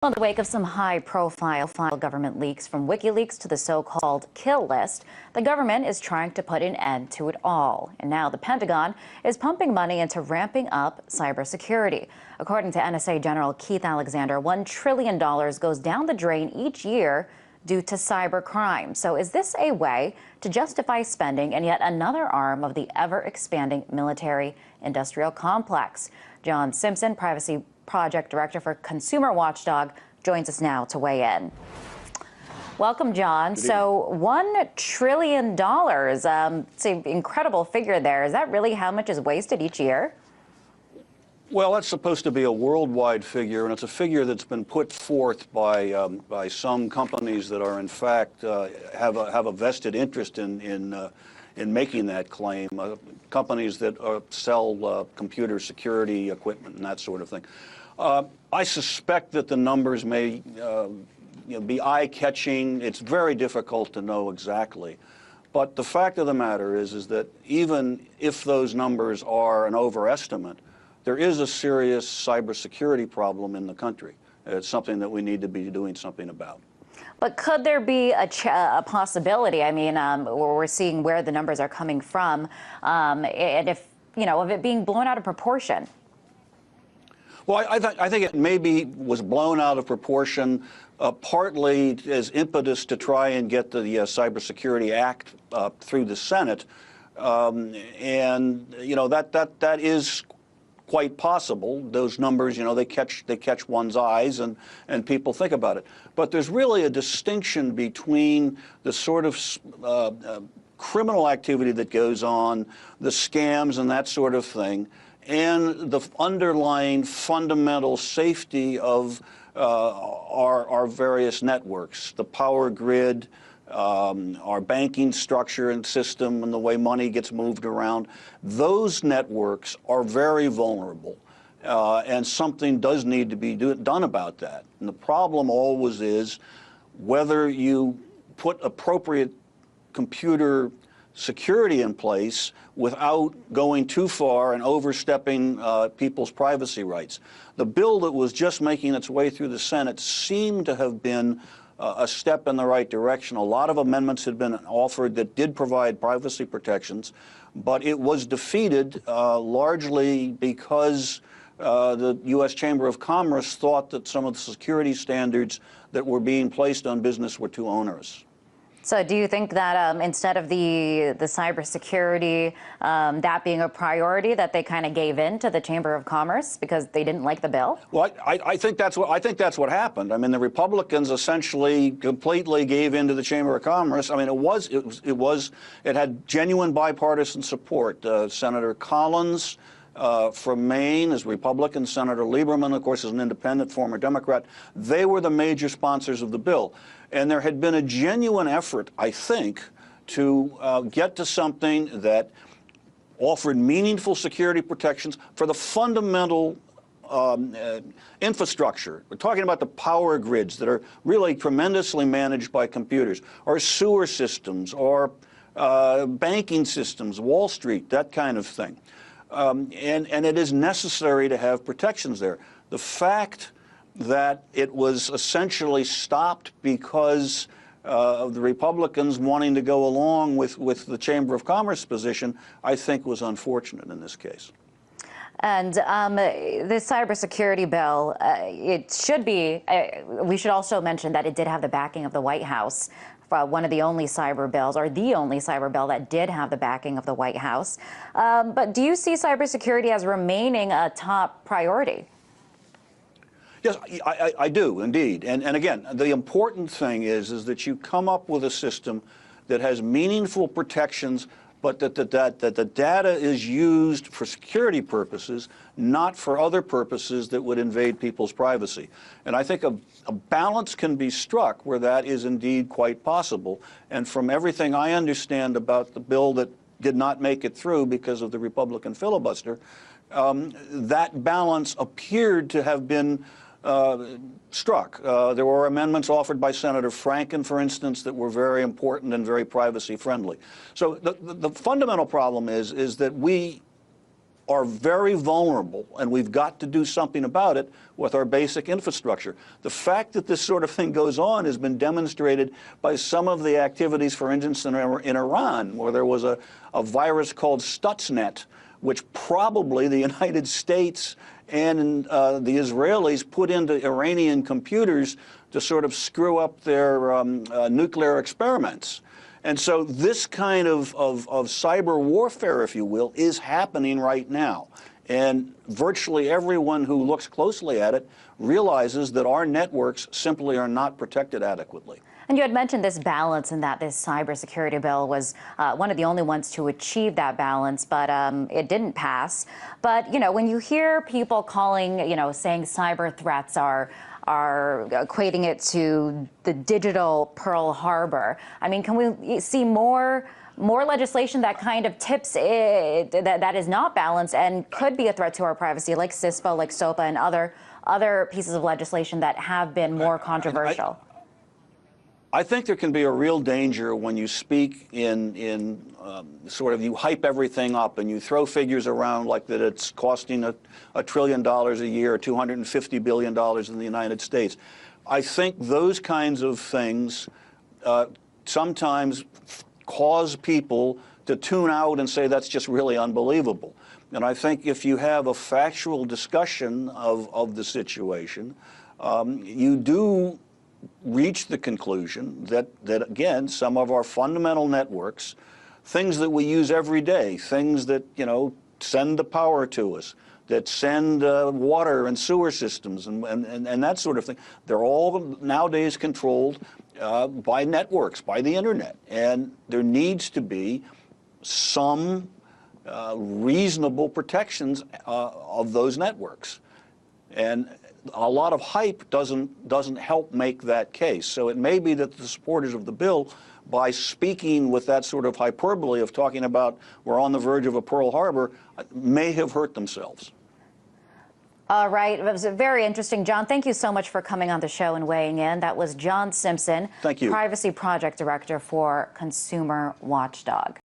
In the wake of some high-profile government leaks, from WikiLeaks to the so-called kill list, the government is trying to put an end to it all. And now the Pentagon is pumping money into ramping up cybersecurity. According to NSA General Keith Alexander, $1 trillion goes down the drain each year due to cybercrime. So is this a way to justify spending in yet another arm of the ever-expanding military-industrial complex? John Simpson, Privacy Project Director for Consumer Watchdog, joins us now to weigh in. Welcome, John. So $1 trillion, it's an incredible figure there. Is that really how much is wasted each year? Well, that's supposed to be a worldwide figure, and it's a figure that's been put forth by some companies that are, in fact, have a vested interest in making that claim. Companies that sell computer security equipment and that sort of thing. I suspect that the numbers may be eye-catching. It's very difficult to know exactly. But the fact of the matter is that even if those numbers are an overestimate, there is a serious cybersecurity problem in the country. It's something that we need to be doing something about. But could there be a possibility? I mean, we're seeing where the numbers are coming from, and if of it being blown out of proportion. Well, I think it maybe was blown out of proportion, partly as impetus to try and get the Cybersecurity Act through the Senate, and that is quite possible. Those numbers, they catch one's eyes, and people think about it. But there's really a distinction between the sort of criminal activity that goes on, the scams and that sort of thing, and the underlying fundamental safety of our various networks, the power grid, our banking structure and system, and the way money gets moved around. Those networks are very vulnerable, and something does need to be done about that. And the problem always is whether you put appropriate computer security in place without going too far and overstepping people's privacy rights. The bill that was just making its way through the Senate seemed to have been a step in the right direction. A lot of amendments had been offered that did provide privacy protections, but it was defeated largely because the U.S. Chamber of Commerce thought that some of the security standards that were being placed on business were too onerous. So do you think that instead of the cybersecurity, that being a priority, that they kind of gave in to the Chamber of Commerce because they didn't like the bill? Well, I think that's what happened. I mean, the Republicans essentially completely gave in to the Chamber of Commerce. I mean, it had genuine bipartisan support. Senator Collins from Maine is Republican. Senator Lieberman, of course, is an independent, former Democrat. They were the major sponsors of the bill. And there had been a genuine effort, I think, to get to something that offered meaningful security protections for the fundamental infrastructure. We're talking about the power grids that are really tremendously managed by computers, or sewer systems, or banking systems, Wall Street, that kind of thing. And it is necessary to have protections there. The fact that it was essentially stopped because of the Republicans wanting to go along with the Chamber of Commerce position, I think was unfortunate in this case. And the cybersecurity bill, it should be, we should also mention that it did have the backing of the White House. One of the only cyber bills, or the only cyber bill that did have the backing of the White House. But do you see cybersecurity as remaining a top priority? Yes, I do, indeed. And again, the important thing is that you come up with a system that has meaningful protections, but that the data is used for security purposes, not for other purposes that would invade people's privacy. And I think a balance can be struck where that is indeed quite possible. And from everything I understand about the bill that did not make it through because of the Republican filibuster, that balance appeared to have been struck. There were amendments offered by Senator Franken, for instance, that were very important and very privacy friendly. So the fundamental problem is that we are very vulnerable, and we've got to do something about it with our basic infrastructure. The fact that this sort of thing goes on has been demonstrated by some of the activities, for instance, in Iran, where there was a virus called Stuxnet, which probably the United States and the Israelis put into Iranian computers to sort of screw up their nuclear experiments. And so this kind of cyber warfare, if you will, is happening right now. And virtually everyone who looks closely at it realizes that our networks simply are not protected adequately. And you had mentioned this balance and that this cybersecurity bill was one of the only ones to achieve that balance, but it didn't pass. But, you know, when you hear people calling, saying cyber threats are equating it to the digital Pearl Harbor, I mean, can we see more legislation that kind of tips it, that is not balanced and could be a threat to our privacy, like CISPA, like SOPA, and other pieces of legislation that have been more controversial? I think there can be a real danger when you speak in sort of, you hype everything up and you throw figures around like that it's costing $1 trillion a year, $250 billion in the United States. I think those kinds of things sometimes cause people to tune out and say that's just really unbelievable. And I think if you have a factual discussion of the situation, you do reach the conclusion that again, some of our fundamental networks, things that we use every day, things that, send the power to us, that send water and sewer systems and that sort of thing, they're all nowadays controlled by networks, by the internet. And there needs to be some reasonable protections of those networks. And a lot of hype doesn't help make that case. So it may be that the supporters of the bill, by speaking with that sort of hyperbole of talking about we're on the verge of a Pearl Harbor, may have hurt themselves. All right. It was very interesting. John, thank you so much for coming on the show and weighing in. That was John Simpson, Thank you. Privacy Project Director for Consumer Watchdog.